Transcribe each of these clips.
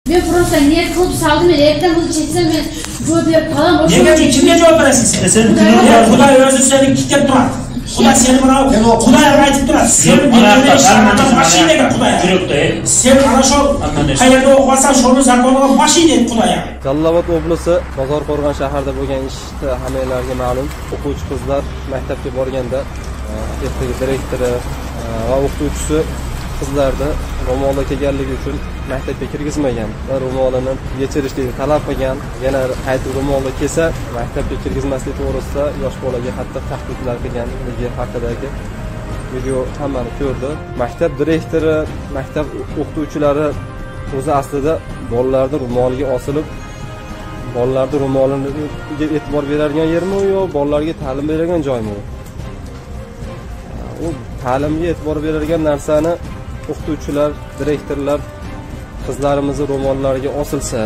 Ben Fransa niyet kılıp saldım. Erkekten bunu çeksem ben cevap verip falan boş. Niye kimge cevap veresin sen? Kuday özü seni kitlep durar. Kuday seni bana Kuday'a aytıp durar. Sen dinleme işlerden başıyla gel Kuday'a. Sen ana şu hayırda okuvarsan şunu zakonuğa başıyla et Kuday'a. Jalolobod oblasti Bozorqo'rg'on shahrida bo'lgan ishda hammalarga ma'lum. O'quvchi qizlar maktabga borganda ertaga direktori va o'qituvchisi qizlarni ro'molda kelganligi uchun maktabga kirgizmagan va ro'molini yechirishlikni talab qilgan. Yana qaytib ro'molda kelsa maktabga kirgizmaslik to'g'risida yosh bolaga qattiq tahdidlar qilganligi haqidagi video hammani ko'rdi. Maktab direktori, maktab o'qituvchilari o'zi aslida bolalarni ro'moliga osilib, bolalarni ro'moliga e'tibor beradigan yermi yo bolalarga ta'lim beradigan joymi? U ta'limga e'tibor beradigan narsani o'qituvchilar, direktorlar qizlarimizni ro'mollariga osilsa,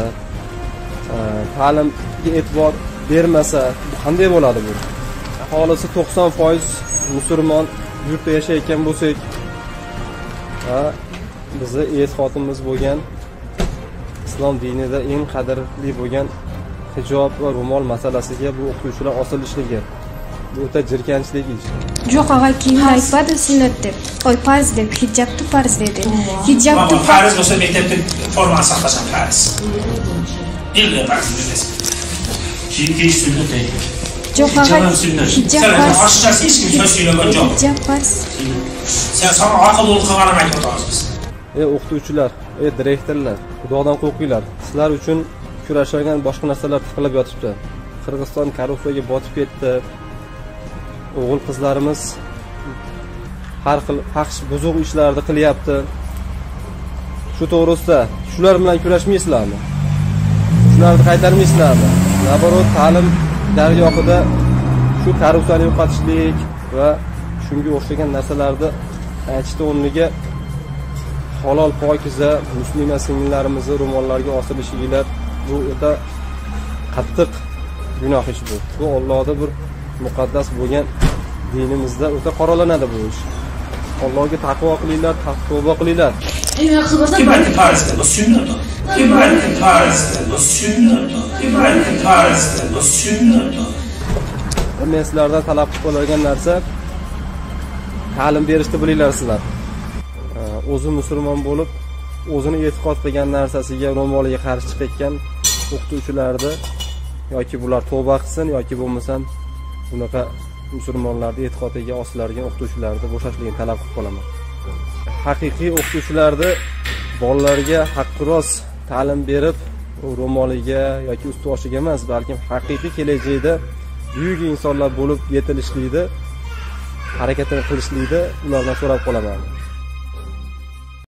ta'limga e'tibor bermasa, bu qanday bo'ladi bu? Aholisi 90% musulmon yurtda yashayotgan bo'lsak, bizni e'tiqodimiz bo'lgan islom dinida eng qadrli bo'lgan hijob va ro'mol masalasiga bu o'qituvchilar osilishligi bu o'ta jirkanchlik ish. Yo'q, og'ay kiyimni aytmadi sunnat deb. Qo'y farz deb, hijobni farz dedi. Hijobni farz bo'lsa maktabda formani saqlasham farz. Illi farz deysiz. Keyin sunnat deydi. Yo'q, og'ay hijab farz. Oshchasi hech kim so'zlaydigan joy. Hijab farz. Sen sana aql o'lqaganini aytib o'tirasiz. O'qituvchilar, direktorlar, Xudodan qo'rqinglar. Sizlar uchun kurashadigan boshqa narsalar tiqilib yotibdi. Qirg'iziston korrupsiyaga botib ketdi. O'g'il qizlarimiz har xil fahsh buzuq ishlarni qilyapti. Shu to'g'risida shular bilan kurashmaysizlarmi? Shularni qaytarmaysizlarmi? Naborot ta'lim daryoqida shu korrupsiyani yo'qotishlik va shunga o'xshagan narsalarni aytishni o'rniga halol pokiza musulmon singillarimizni ro'mollariga osilishilar bu o'ta qattiq gunoh ish bu. Bu Allohning bir muqaddas bo'lgan dinimizda o'ta qoralanadi bu ish. Allohga taqvo qilinglar, tavba qilinglar. Kim aytdi farzda? Bu sunnat. Kim aytdi farzda? Bu sunnat. Kim aytdi farzda? Bu sunnat. Men sizlardan talab qiladigan narsa ta'lim berishni bilinglar sizlar. O'zi musulmon bo'lib, o'zini e'tiqod qilgan narsasiga, ro'moliga qarshi chiqayotgan o'qituvchilarni yoki bular tavba qilsin yoki bo'lmasam bunaqa musulmonlarning e'tiqodiga osiladigan o'qituvchilarni bo'shashligini talab qilib qolaman. Haqiqiy o'qituvchilarni bolalarga haqqi ta'lim berib, ro'moliga yoki ustuvoshiga emas, balkim haqiqiy kelajakda buyuk insonlar bo'lib yetilishlikda, harakatini qilishlikda ulardan so'rab qolaman.